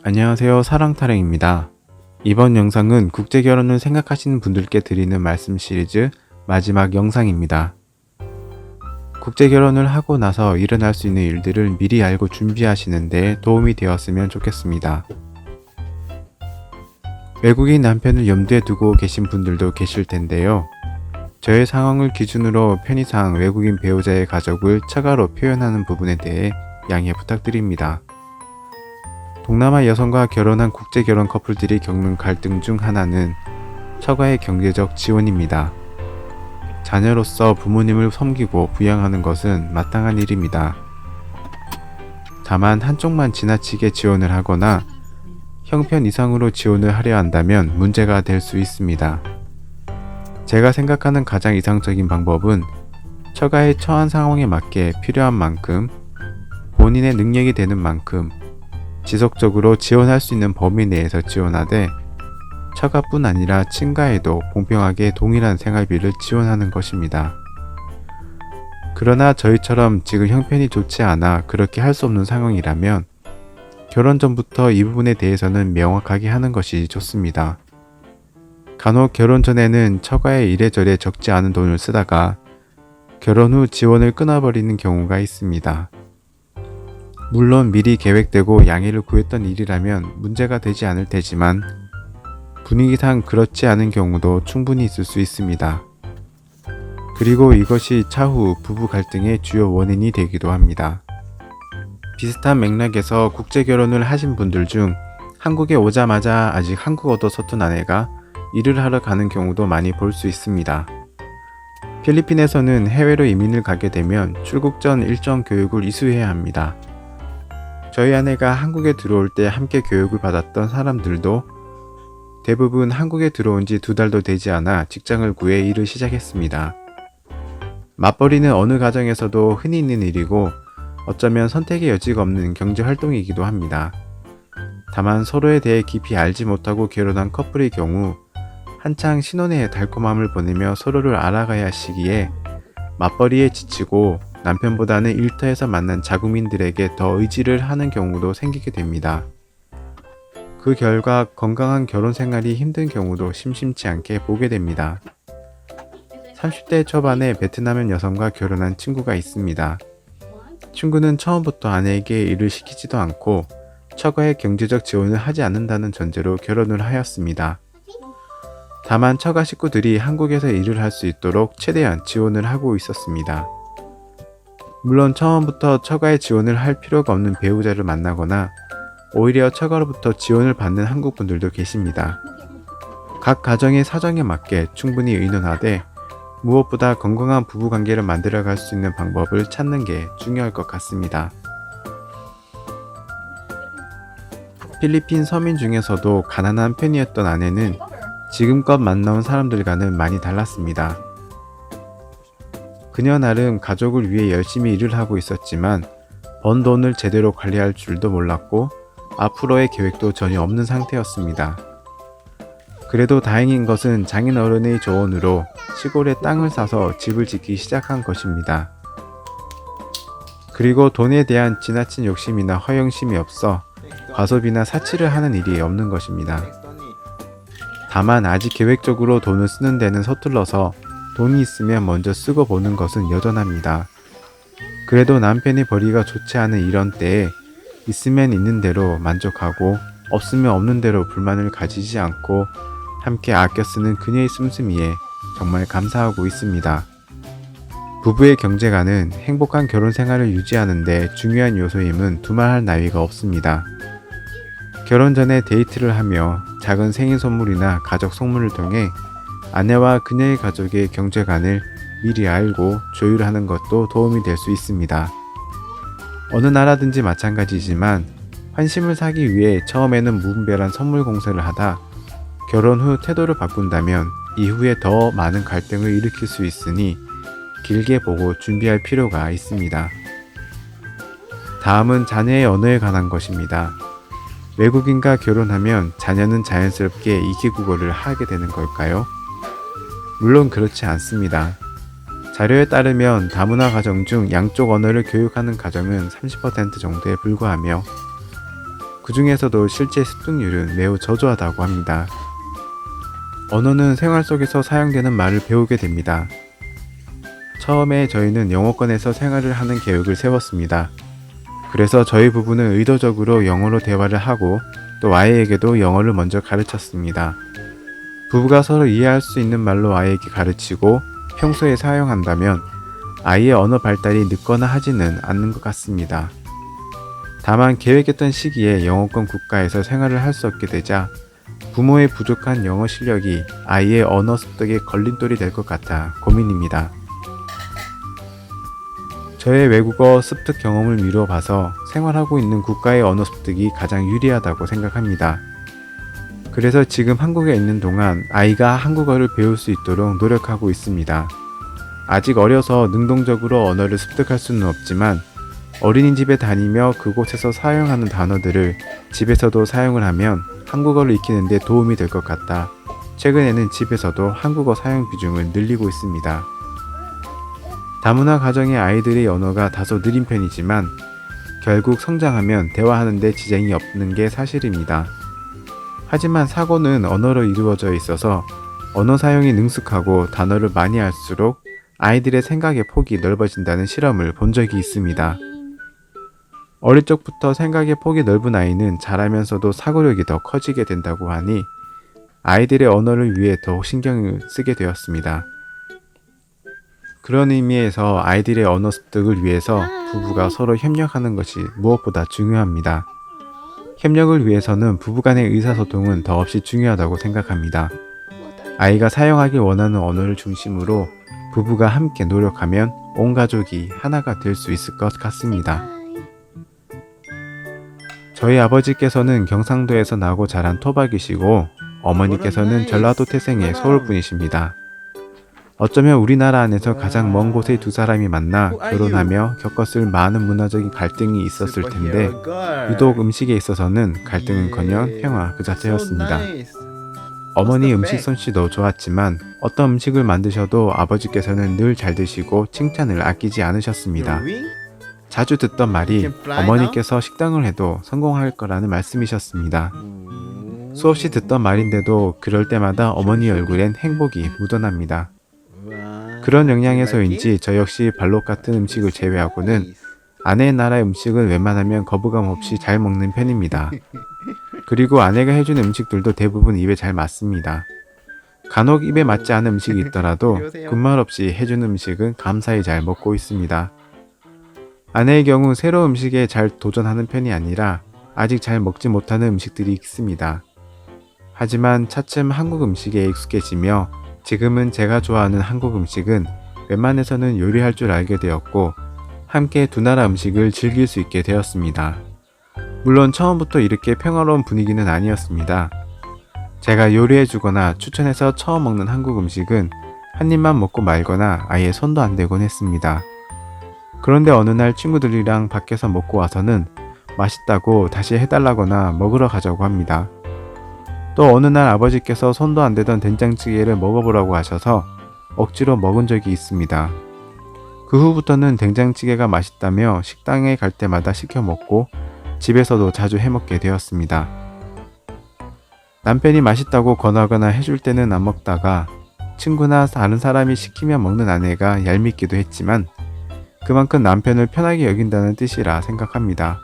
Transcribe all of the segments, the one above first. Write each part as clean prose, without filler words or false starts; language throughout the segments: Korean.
안녕하세요. 사랑타령입니다. 이번 영상은 국제결혼을 생각하시는 분들께 드리는 말씀 시리즈 마지막 영상입니다. 국제결혼을 하고 나서 일어날 수 있는 일들을 미리 알고 준비하시는 데 도움이 되었으면 좋겠습니다. 외국인 남편을 염두에 두고 계신 분들도 계실 텐데요. 저의 상황을 기준으로 편의상 외국인 배우자의 가족을 처가로 표현하는 부분에 대해 양해 부탁드립니다. 동남아 여성과 결혼한 국제결혼 커플들이 겪는 갈등 중 하나는 처가의 경제적 지원입니다. 자녀로서 부모님을 섬기고 부양하는 것은 마땅한 일입니다. 다만 한쪽만 지나치게 지원을 하거나 형편 이상으로 지원을 하려 한다면 문제가 될 수 있습니다. 제가 생각하는 가장 이상적인 방법은 처가의 처한 상황에 맞게 필요한 만큼, 본인의 능력이 되는 만큼 지속적으로 지원할 수 있는 범위 내에서 지원하되 처가뿐 아니라 친가에도 공평하게 동일한 생활비를 지원하는 것입니다. 그러나 저희처럼 지금 형편이 좋지 않아 그렇게 할 수 없는 상황이라면 결혼 전부터 이 부분에 대해서는 명확하게 하는 것이 좋습니다. 간혹 결혼 전에는 처가에 이래저래 적지 않은 돈을 쓰다가 결혼 후 지원을 끊어버리는 경우가 있습니다. 물론 미리 계획되고 양해를 구했던 일이라면 문제가 되지 않을 테지만 분위기상 그렇지 않은 경우도 충분히 있을 수 있습니다. 그리고 이것이 차후 부부 갈등의 주요 원인이 되기도 합니다. 비슷한 맥락에서 국제결혼을 하신 분들 중 한국에 오자마자 아직 한국어도 서툰 아내가 일을 하러 가는 경우도 많이 볼 수 있습니다. 필리핀에서는 해외로 이민을 가게 되면 출국 전 일정 교육을 이수해야 합니다. 저희 아내가 한국에 들어올 때 함께 교육을 받았던 사람들도 대부분 한국에 들어온 지 2달도 되지 않아 직장을 구해 일을 시작했습니다. 맞벌이는 어느 가정에서도 흔히 있는 일이고 어쩌면 선택의 여지가 없는 경제활동이기도 합니다. 다만 서로에 대해 깊이 알지 못하고 결혼한 커플의 경우 한창 신혼의 달콤함을 보내며 서로를 알아가야 할 시기에 맞벌이에 지치고 남편보다는 일터에서 만난 자국민들에게 더 의지를 하는 경우도 생기게 됩니다. 그 결과 건강한 결혼 생활이 힘든 경우도 심심치 않게 보게 됩니다. 30대 초반에 베트남 여성과 결혼한 친구가 있습니다. 친구는 처음부터 아내에게 일을 시키지도 않고 처가의 경제적 지원을 하지 않는다는 전제로 결혼을 하였습니다. 다만 처가 식구들이 한국에서 일을 할 수 있도록 최대한 지원을 하고 있었습니다. 물론 처음부터 처가의 지원을 할 필요가 없는 배우자를 만나거나 오히려 처가로부터 지원을 받는 한국 분들도 계십니다. 각 가정의 사정에 맞게 충분히 의논하되 무엇보다 건강한 부부관계를 만들어갈 수 있는 방법을 찾는 게 중요할 것 같습니다. 필리핀 서민 중에서도 가난한 편이었던 아내는 지금껏 만나온 사람들과는 많이 달랐습니다. 그녀 나름 가족을 위해 열심히 일을 하고 있었지만 번 돈을 제대로 관리할 줄도 몰랐고 앞으로의 계획도 전혀 없는 상태였습니다. 그래도 다행인 것은 장인어른의 조언으로 시골에 땅을 사서 집을 짓기 시작한 것입니다. 그리고 돈에 대한 지나친 욕심이나 허영심이 없어 과소비나 사치를 하는 일이 없는 것입니다. 다만 아직 계획적으로 돈을 쓰는 데는 서툴러서 돈이 있으면 먼저 쓰고 보는 것은 여전합니다. 그래도 남편이 벌이가 좋지 않은 이런 때에 있으면 있는 대로 만족하고 없으면 없는 대로 불만을 가지지 않고 함께 아껴 쓰는 그녀의 씀씀이에 정말 감사하고 있습니다. 부부의 경제관은 행복한 결혼 생활을 유지하는 데 중요한 요소임은 두말할 나위가 없습니다. 결혼 전에 데이트를 하며 작은 생일 선물이나 가족 선물을 통해 아내와 그녀의 가족의 경제관을 미리 알고 조율하는 것도 도움이 될 수 있습니다. 어느 나라든지 마찬가지지만 환심을 사기 위해 처음에는 무분별한 선물 공세를 하다 결혼 후 태도를 바꾼다면 이후에 더 많은 갈등을 일으킬 수 있으니 길게 보고 준비할 필요가 있습니다. 다음은 자녀의 언어에 관한 것입니다. 외국인과 결혼하면 자녀는 자연스럽게 이기국어를 하게 되는 걸까요? 물론 그렇지 않습니다. 자료에 따르면 다문화 가정 중 양쪽 언어를 교육하는 가정은 30% 정도에 불과하며 그 중에서도 실제 습득률은 매우 저조하다고 합니다. 언어는 생활 속에서 사용되는 말을 배우게 됩니다. 처음에 저희는 영어권에서 생활을 하는 계획을 세웠습니다. 그래서 저희 부부는 의도적으로 영어로 대화를 하고 또 아이에게도 영어를 먼저 가르쳤습니다. 부부가 서로 이해할 수 있는 말로 아이에게 가르치고 평소에 사용한다면 아이의 언어 발달이 늦거나 하지는 않는 것 같습니다. 다만 계획했던 시기에 영어권 국가에서 생활을 할 수 없게 되자 부모의 부족한 영어 실력이 아이의 언어 습득에 걸림돌이 될 것 같아 고민입니다. 저의 외국어 습득 경험을 미루어 봐서 생활하고 있는 국가의 언어 습득이 가장 유리하다고 생각합니다. 그래서 지금 한국에 있는 동안 아이가 한국어를 배울 수 있도록 노력하고 있습니다. 아직 어려서 능동적으로 언어를 습득할 수는 없지만 어린이집에 다니며 그곳에서 사용하는 단어들을 집에서도 사용을 하면 한국어를 익히는 데 도움이 될 것 같다. 최근에는 집에서도 한국어 사용 비중을 늘리고 있습니다. 다문화 가정의 아이들의 언어가 다소 느린 편이지만 결국 성장하면 대화하는 데 지장이 없는 게 사실입니다. 하지만 사고는 언어로 이루어져 있어서 언어 사용이 능숙하고 단어를 많이 할수록 아이들의 생각의 폭이 넓어진다는 실험을 본 적이 있습니다. 어릴 적부터 생각의 폭이 넓은 아이는 자라면서도 사고력이 더 커지게 된다고 하니 아이들의 언어를 위해 더욱 신경을 쓰게 되었습니다. 그런 의미에서 아이들의 언어 습득을 위해서 부부가 서로 협력하는 것이 무엇보다 중요합니다. 협력을 위해서는 부부간의 의사소통은 더없이 중요하다고 생각합니다. 아이가 사용하기 원하는 언어를 중심으로 부부가 함께 노력하면 온 가족이 하나가 될 수 있을 것 같습니다. 저희 아버지께서는 경상도에서 나고 자란 토박이시고 어머니께서는 전라도 태생의 서울분이십니다. 어쩌면 우리나라 안에서 가장 먼 곳의 두 사람이 만나 결혼하며 겪었을 많은 문화적인 갈등이 있었을 텐데 유독 음식에 있어서는 갈등은커녕 평화 그 자체였습니다. 어머니 음식 솜씨도 좋았지만 어떤 음식을 만드셔도 아버지께서는 늘 잘 드시고 칭찬을 아끼지 않으셨습니다. 자주 듣던 말이 어머니께서 식당을 해도 성공할 거라는 말씀이셨습니다. 수없이 듣던 말인데도 그럴 때마다 어머니 얼굴엔 행복이 묻어납니다. 그런 영향에서인지 저 역시 발록 같은 음식을 제외하고는 아내의 나라의 음식은 웬만하면 거부감 없이 잘 먹는 편입니다. 그리고 아내가 해준 음식들도 대부분 입에 잘 맞습니다. 간혹 입에 맞지 않은 음식이 있더라도 군말 없이 해준 음식은 감사히 잘 먹고 있습니다. 아내의 경우 새로운 음식에 잘 도전하는 편이 아니라 아직 잘 먹지 못하는 음식들이 있습니다. 하지만 차츰 한국 음식에 익숙해지며 지금은 제가 좋아하는 한국 음식은 웬만해서는 요리할 줄 알게 되었고 함께 두 나라 음식을 즐길 수 있게 되었습니다. 물론 처음부터 이렇게 평화로운 분위기는 아니었습니다. 제가 요리해주거나 추천해서 처음 먹는 한국 음식은 한 입만 먹고 말거나 아예 손도 안 대곤 했습니다. 그런데 어느 날 친구들이랑 밖에서 먹고 와서는 맛있다고 다시 해달라거나 먹으러 가자고 합니다. 또 어느 날 아버지께서 손도 안 대던 된장찌개를 먹어보라고 하셔서 억지로 먹은 적이 있습니다. 그 후부터는 된장찌개가 맛있다며 식당에 갈 때마다 시켜 먹고 집에서도 자주 해먹게 되었습니다. 남편이 맛있다고 권하거나 해줄 때는 안 먹다가 친구나 다른 사람이 시키면 먹는 아내가 얄밉기도 했지만 그만큼 남편을 편하게 여긴다는 뜻이라 생각합니다.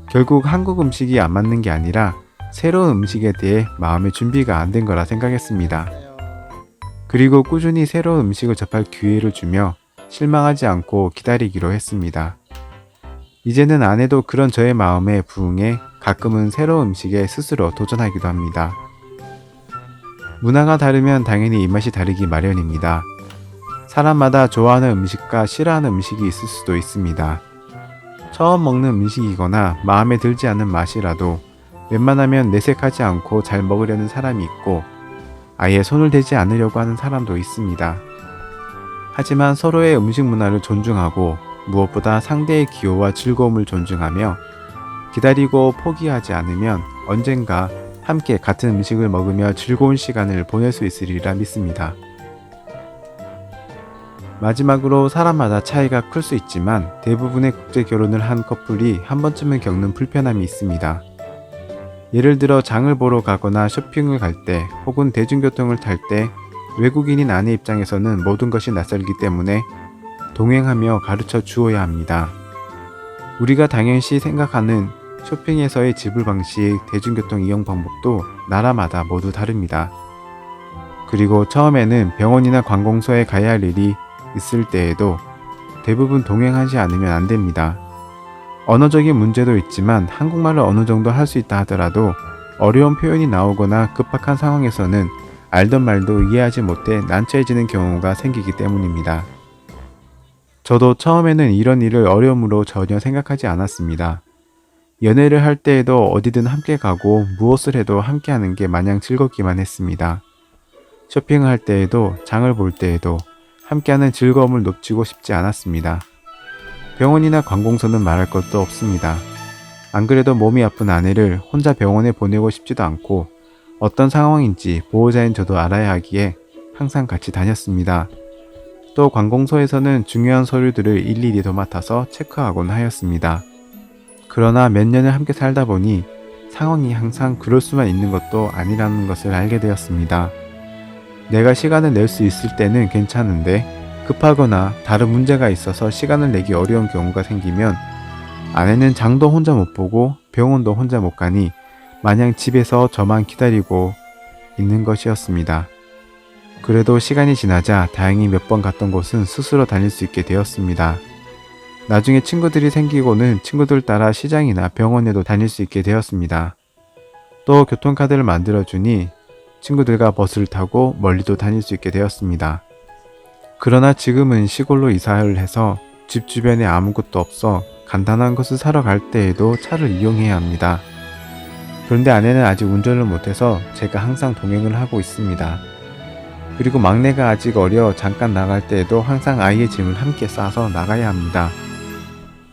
결국 한국 음식이 안 맞는 게 아니라 새로운 음식에 대해 마음의 준비가 안 된 거라 생각했습니다. 그리고 꾸준히 새로운 음식을 접할 기회를 주며 실망하지 않고 기다리기로 했습니다. 이제는 아내도 그런 저의 마음에 부응해 가끔은 새로운 음식에 스스로 도전하기도 합니다. 문화가 다르면 당연히 입맛이 다르기 마련입니다. 사람마다 좋아하는 음식과 싫어하는 음식이 있을 수도 있습니다. 처음 먹는 음식이거나 마음에 들지 않는 맛이라도 웬만하면 내색하지 않고 잘 먹으려는 사람이 있고 아예 손을 대지 않으려고 하는 사람도 있습니다. 하지만 서로의 음식 문화를 존중하고 무엇보다 상대의 기호와 즐거움을 존중하며 기다리고 포기하지 않으면 언젠가 함께 같은 음식을 먹으며 즐거운 시간을 보낼 수 있으리라 믿습니다. 마지막으로 사람마다 차이가 클 수 있지만 대부분의 국제 결혼을 한 커플이 한 번쯤은 겪는 불편함이 있습니다. 예를 들어 장을 보러 가거나 쇼핑을 갈 때 혹은 대중교통을 탈 때 외국인인 아내 입장에서는 모든 것이 낯설기 때문에 동행하며 가르쳐 주어야 합니다. 우리가 당연시 생각하는 쇼핑에서의 지불 방식, 대중교통 이용 방법도 나라마다 모두 다릅니다. 그리고 처음에는 병원이나 관공서에 가야 할 일이 있을 때에도 대부분 동행하지 않으면 안 됩니다. 언어적인 문제도 있지만 한국말을 어느 정도 할 수 있다 하더라도 어려운 표현이 나오거나 급박한 상황에서는 알던 말도 이해하지 못해 난처해지는 경우가 생기기 때문입니다. 저도 처음에는 이런 일을 어려움으로 전혀 생각하지 않았습니다. 연애를 할 때에도 어디든 함께 가고 무엇을 해도 함께 하는 게 마냥 즐겁기만 했습니다. 쇼핑을 할 때에도 장을 볼 때에도 함께하는 즐거움을 놓치고 싶지 않았습니다. 병원이나 관공서는 말할 것도 없습니다. 안 그래도 몸이 아픈 아내를 혼자 병원에 보내고 싶지도 않고 어떤 상황인지 보호자인 저도 알아야 하기에 항상 같이 다녔습니다. 또 관공서에서는 중요한 서류들을 일일이 도맡아서 체크하곤 하였습니다. 그러나 몇 년을 함께 살다 보니 상황이 항상 그럴 수만 있는 것도 아니라는 것을 알게 되었습니다. 내가 시간을 낼 수 있을 때는 괜찮은데 급하거나 다른 문제가 있어서 시간을 내기 어려운 경우가 생기면 아내는 장도 혼자 못 보고 병원도 혼자 못 가니 마냥 집에서 저만 기다리고 있는 것이었습니다. 그래도 시간이 지나자 다행히 몇 번 갔던 곳은 스스로 다닐 수 있게 되었습니다. 나중에 친구들이 생기고는 친구들 따라 시장이나 병원에도 다닐 수 있게 되었습니다. 또 교통카드를 만들어주니 친구들과 버스를 타고 멀리도 다닐 수 있게 되었습니다. 그러나 지금은 시골로 이사를 해서 집 주변에 아무것도 없어 간단한 것을 사러 갈 때에도 차를 이용해야 합니다. 그런데 아내는 아직 운전을 못해서 제가 항상 동행을 하고 있습니다. 그리고 막내가 아직 어려 잠깐 나갈 때에도 항상 아이의 짐을 함께 싸서 나가야 합니다.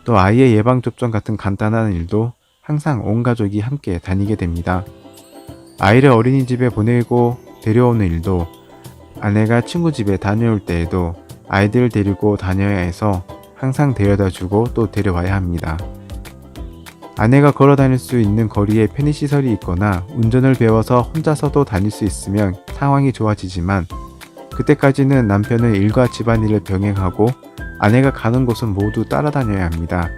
또 아이의 예방접종 같은 간단한 일도 항상 온 가족이 함께 다니게 됩니다. 아이를 어린이집에 보내고 데려오는 일도 아내가 친구 집에 다녀올 때에도 아이들을 데리고 다녀야 해서 항상 데려다 주고 또 데려와야 합니다. 아내가 걸어 다닐 수 있는 거리에 편의시설이 있거나 운전을 배워서 혼자서도 다닐 수 있으면 상황이 좋아지지만 그때까지는 남편은 일과 집안일을 병행하고 아내가 가는 곳은 모두 따라다녀야 합니다.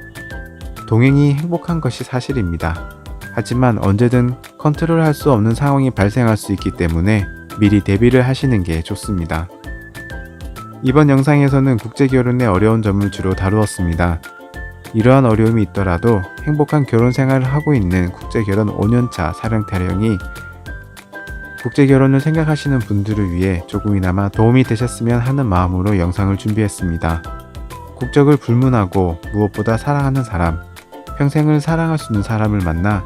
동행이 행복한 것이 사실입니다. 하지만 언제든 컨트롤할 수 없는 상황이 발생할 수 있기 때문에 미리 대비를 하시는 게 좋습니다. 이번 영상에서는 국제결혼의 어려운 점을 주로 다루었습니다. 이러한 어려움이 있더라도 행복한 결혼 생활을 하고 있는 국제결혼 5년차 사령타령이 국제결혼을 생각하시는 분들을 위해 조금이나마 도움이 되셨으면 하는 마음으로 영상을 준비했습니다. 국적을 불문하고 무엇보다 사랑하는 사람, 평생을 사랑할 수 있는 사람을 만나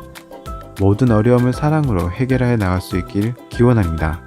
모든 어려움을 사랑으로 해결해 나갈 수 있길 기원합니다.